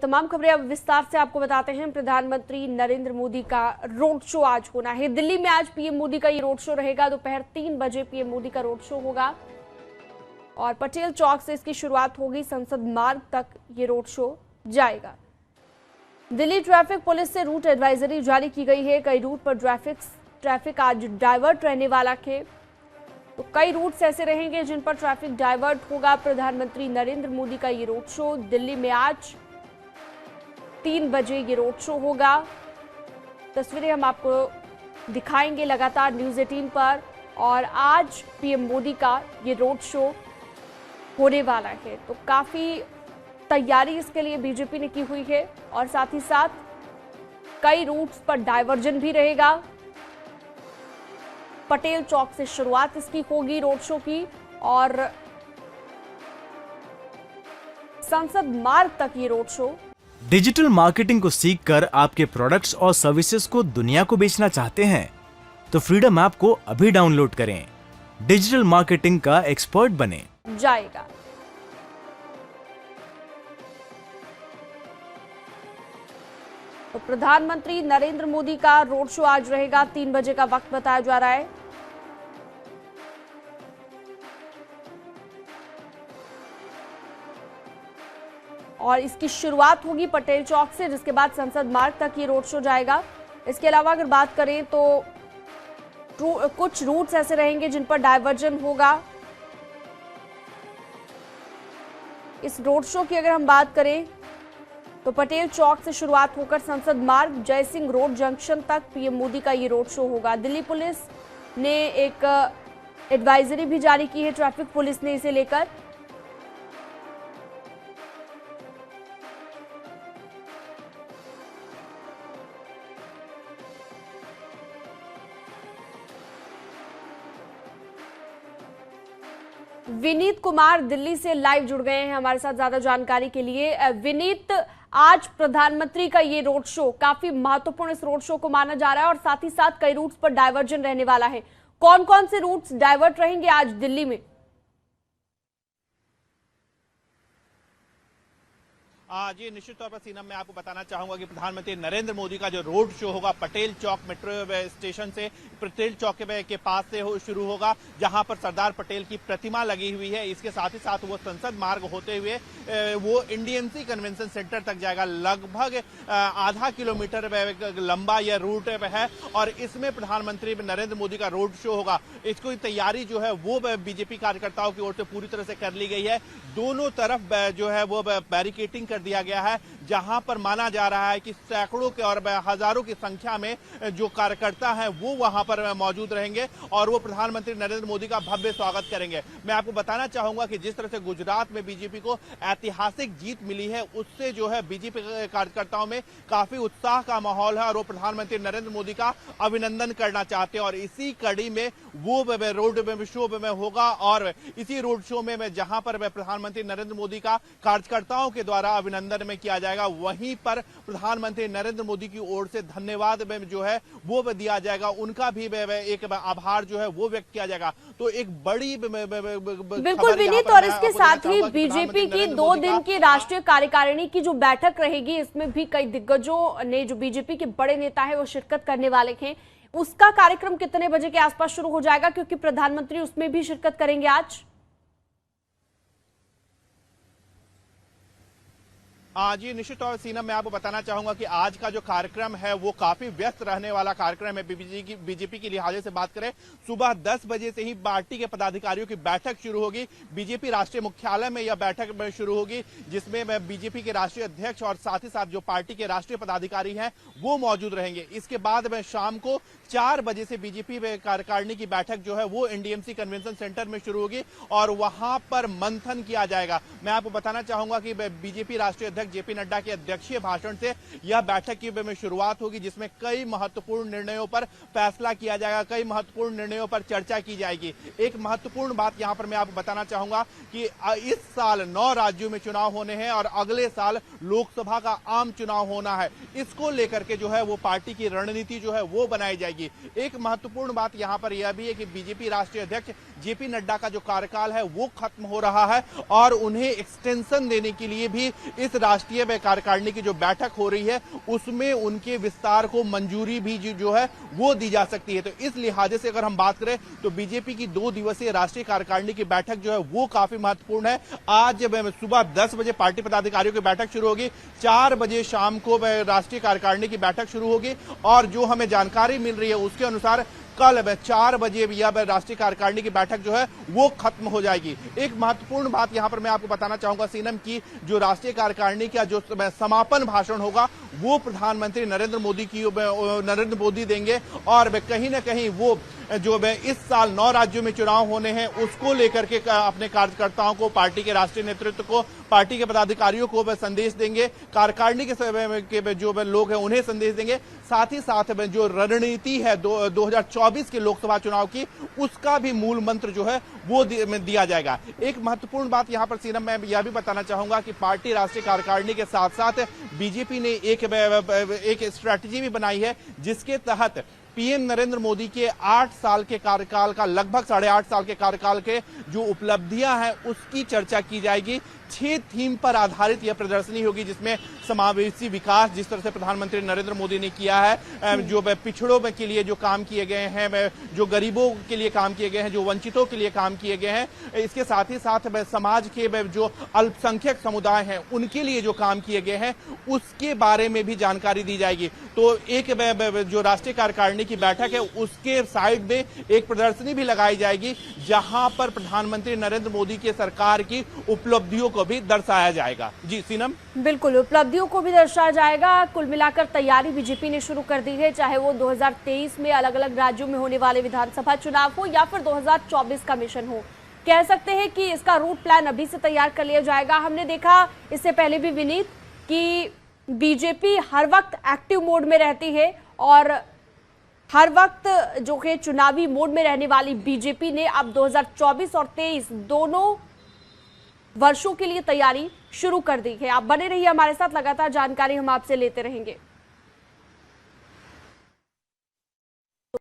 तमाम खबरें अब विस्तार से आपको बताते हैं। प्रधानमंत्री नरेंद्र मोदी का रोड शो आज होना है दिल्ली में। आज पीएम मोदी का ये रोड शो रहेगा। दोपहर 3 बजे पीएम मोदी का रोड शो होगा और पटेल चौक से इसकी शुरुआत होगी। संसद मार्ग तक ये रोड शो जाएगा। दिल्ली ट्रैफिक पुलिस से रूट एडवाइजरी जारी की गई है। कई रूट पर ट्रैफिक आज डाइवर्ट रहने वाला है, तो कई रूट्स ऐसे रहेंगे जिन पर ट्रैफिक डाइवर्ट होगा। प्रधानमंत्री नरेंद्र मोदी का ये रोड शो दिल्ली में आज 3 बजे ये रोड शो होगा। तस्वीरें हम आपको दिखाएंगे लगातार न्यूज़ 18 पर। और आज पीएम मोदी का ये रोड शो होने वाला है, तो काफी तैयारी इसके लिए बीजेपी ने की हुई है और साथ ही साथ कई रूट्स पर डायवर्जन भी रहेगा। पटेल चौक से शुरुआत इसकी होगी रोड शो की और संसद मार्ग तक ये रोड शो। डिजिटल मार्केटिंग को सीखकर आपके प्रोडक्ट्स और सर्विसेज को दुनिया को बेचना चाहते हैं तो फ्रीडम ऐप को अभी डाउनलोड करें। डिजिटल मार्केटिंग का एक्सपर्ट बने जाएगा। तो प्रधानमंत्री नरेंद्र मोदी का रोड शो आज रहेगा। 3 बजे का वक्त बताया जा रहा है। और इसकी शुरुआत होगी पटेल चौक से, जिसके बाद संसद मार्ग तक ये रोड शो जाएगा। इसके अलावा अगर बात करें तो कुछ रूट्स ऐसे रहेंगे जिन पर डायवर्जन होगा। इस रोड शो की अगर हम बात करें तो पटेल चौक से शुरुआत होकर संसद मार्ग जय सिंह रोड जंक्शन तक पीएम मोदी का ये रोड शो होगा। दिल्ली पुलिस ने एक एडवाइजरी भी जारी की है, ट्रैफिक पुलिस ने इसे लेकर। विनीत कुमार दिल्ली से लाइव जुड़ गए हैं हमारे साथ ज्यादा जानकारी के लिए। विनीत, आज प्रधानमंत्री का ये रोड शो काफी महत्वपूर्ण इस रोड शो को माना जा रहा है और साथ ही साथ कई रूट्स पर डायवर्जन रहने वाला है। कौन कौन से रूट्स डाइवर्ट रहेंगे आज दिल्ली में? जी निश्चित तौर पर सीनम मैं आपको बताना चाहूंगा कि प्रधानमंत्री नरेंद्र मोदी का जो रोड शो होगा पटेल चौक मेट्रो स्टेशन से पटेल चौक के पास से शुरू होगा, जहां पर सरदार पटेल की प्रतिमा लगी हुई है। इसके साथ ही साथ वो संसद मार्ग होते हुए वो इंडियन कन्वेंशन सेंटर तक जाएगा। लगभग आधा किलोमीटर लंबा यह रूट है और इसमें प्रधानमंत्री नरेंद्र मोदी का रोड शो होगा। इसको तैयारी जो है वो बीजेपी कार्यकर्ताओं की ओर से पूरी तरह से कर ली गई है। दोनों तरफ जो है वो बैरिकेटिंग दिया गया है, जहां पर माना जा रहा है कि सैकड़ों के और हजारों की संख्या में जो कार्यकर्ता हैं वो वहां पर मौजूद रहेंगे और वो प्रधानमंत्री नरेंद्र मोदी का भव्य स्वागत करेंगे। मैं आपको बताना चाहूंगा कि जिस तरह से गुजरात में बीजेपी को ऐतिहासिक जीत मिली है, उससे जो है बीजेपी कार्यकर्ताओं में काफी उत्साह का माहौल है और वो प्रधानमंत्री नरेंद्र मोदी का अभिनंदन करना चाहते हैं। और इसी कड़ी में वो रोड शो में होगा और इसी रोड शो में जहां पर प्रधानमंत्री नरेंद्र मोदी का कार्यकर्ताओं के द्वारा अभिनंदन में किया जाएगा, वहीं पर प्रधानमंत्री नरेंद्र मोदी की ओर से धन्यवाद में जो है वो दिया जाएगा। उनका भी एक आभार जो है वो व्यक्त किया जाएगा। तो एक बड़ी बिल्कुल विनीत, और इसके साथ ही बीजेपी की 2 दिन की राष्ट्रीय कार्यकारिणी की जो बैठक रहेगी, इसमें भी कई दिग्गजों ने, जो बीजेपी के बड़े नेता है, वो शिरकत करने वाले हैं। उसका कार्यक्रम कितने बजे के आसपास शुरू हो जाएगा, क्योंकि प्रधानमंत्री उसमें भी शिरकत करेंगे आज? जी निश्चित तौर पर सीनम मैं आपको बताना चाहूंगा कि आज का जो कार्यक्रम है वो काफी व्यस्त रहने वाला कार्यक्रम है। बीजेपी की लिहाजे से बात करें, सुबह 10 बजे से ही पार्टी के पदाधिकारियों की बैठक शुरू होगी। बीजेपी राष्ट्रीय मुख्यालय में यह बैठक शुरू होगी, जिसमें बीजेपी के राष्ट्रीय अध्यक्ष और साथ ही साथ जो पार्टी के राष्ट्रीय पदाधिकारी हैं वो मौजूद रहेंगे। इसके बाद में शाम को 4 बजे से बीजेपी कार्यकारिणी की बैठक जो है वो एनडीएमसी कन्वेंशन सेंटर में शुरू होगी और वहां पर मंथन किया जाएगा। मैं आपको बताना चाहूंगा कि बीजेपी राष्ट्रीय अध्यक्ष जेपी नड्डा के अध्यक्षीय भाषण से यह बैठक की में शुरुआत होगी, जिसमें कई महत्वपूर्ण निर्णयों पर फैसला किया जाएगा, कई महत्वपूर्ण निर्णयों पर चर्चा की जाएगी। एक महत्वपूर्ण बात यहां पर मैं आपको बताना चाहूंगा कि इस साल 9 राज्यों में चुनाव होने हैं और अगले साल लोकसभा का आम चुनाव होना है। इसको लेकर के जो है वो पार्टी की रणनीति जो है वो बनाई जाएगी। एक महत्वपूर्ण बात यहां पर यह भी है कि बीजेपी राष्ट्रीय अध्यक्ष जेपी नड्डा का जो कार्यकाल है वो खत्म हो रहा है और उन्हें एक्सटेंशन देने के लिए भी इस राष्ट्रीय कार्यकारिणी की जो बैठक हो रही है उसमें उनके विस्तार को मंजूरी भी जो है वो दी जा सकती है। तो इस लिहाजे से अगर हम बात करें तो बीजेपी की 2 दिवसीय राष्ट्रीय कार्यकारिणी की बैठक जो है वो काफी महत्वपूर्ण है। आज सुबह 10 बजे पार्टी पदाधिकारियों की बैठक शुरू होगी, 4 बजे शाम को राष्ट्रीय कार्यकारिणी की बैठक शुरू होगी और जो हमें जानकारी मिल रही है उसके अनुसार कल 4 बजे यह राष्ट्रीय कार्यकारिणी की बैठक जो है वो खत्म हो जाएगी। एक महत्वपूर्ण बात यहां पर मैं आपको बताना चाहूंगा सीनम की जो राष्ट्रीय कार्यकारिणी का जो समापन भाषण होगा वो प्रधानमंत्री नरेंद्र मोदी देंगे और कहीं ना कहीं वो जो इस साल 9 राज्यों में चुनाव होने हैं उसको लेकर के अपने कार्यकर्ताओं को, पार्टी के राष्ट्रीय नेतृत्व को, पार्टी के पदाधिकारियों को संदेश देंगे, कार्यकारिणी के जो लोग हैं उन्हें संदेश देंगे। साथ ही साथ जो रणनीति है 2024 के लोकसभा चुनाव की उसका भी मूल मंत्र जो है वो दिया जाएगा। एक महत्वपूर्ण बात यहां पर सीनम मैं यह भी बताना चाहूंगा कि पार्टी राष्ट्रीय कार्यकारिणी के साथ साथ बीजेपी ने एक स्ट्रैटेजी भी बनाई है जिसके तहत पीएम नरेंद्र मोदी के 8 साल के कार्यकाल का लगभग 8.5 साल के कार्यकाल के जो उपलब्धियां हैं उसकी चर्चा की जाएगी। 6 थीम पर आधारित यह प्रदर्शनी होगी जिसमें समावेशी विकास, जिस तरह से प्रधानमंत्री नरेंद्र मोदी ने किया है, जो पिछड़ों के लिए जो काम किए गए हैं, जो गरीबों के लिए काम किए गए हैं, जो वंचितों के लिए काम किए गए हैं, इसके साथ ही साथ समाज के जो अल्पसंख्यक समुदाय हैं उनके लिए जो काम किए गए हैं उसके बारे में भी जानकारी दी जाएगी। तो एक जो राष्ट्रीय कार्यकारिणी की बैठक है उसके साइड में एक प्रदर्शनी भी लगाई जाएगी जहां पर प्रधानमंत्री नरेंद्र मोदी की सरकार की उपलब्धियों को भी दर्शाया जाएगा। जी सीनम, बिल्कुल, उपलब्धियों को भी दर्शाया जाएगा। कुल मिलाकर तैयारी बीजेपी ने शुरू कर दी है, चाहे वो 2023 में अलग अलग राज्यों में होने वाले विधानसभा चुनाव हो या फिर 2024 का मिशन हो। कह सकते हैं कि इसका रूट प्लान अभी से तैयार कर लिया जाएगा। हमने देखा इससे पहले भी विनीत कि बीजेपी हर वक्त एक्टिव मोड में रहती है और हर वक्त जो कि चुनावी मोड में रहने वाली बीजेपी ने अब 2024 और 23 दोनों वर्षों के लिए तैयारी शुरू कर दी है। आप बने रहिए हमारे साथ, लगातार जानकारी हम आपसे लेते रहेंगे।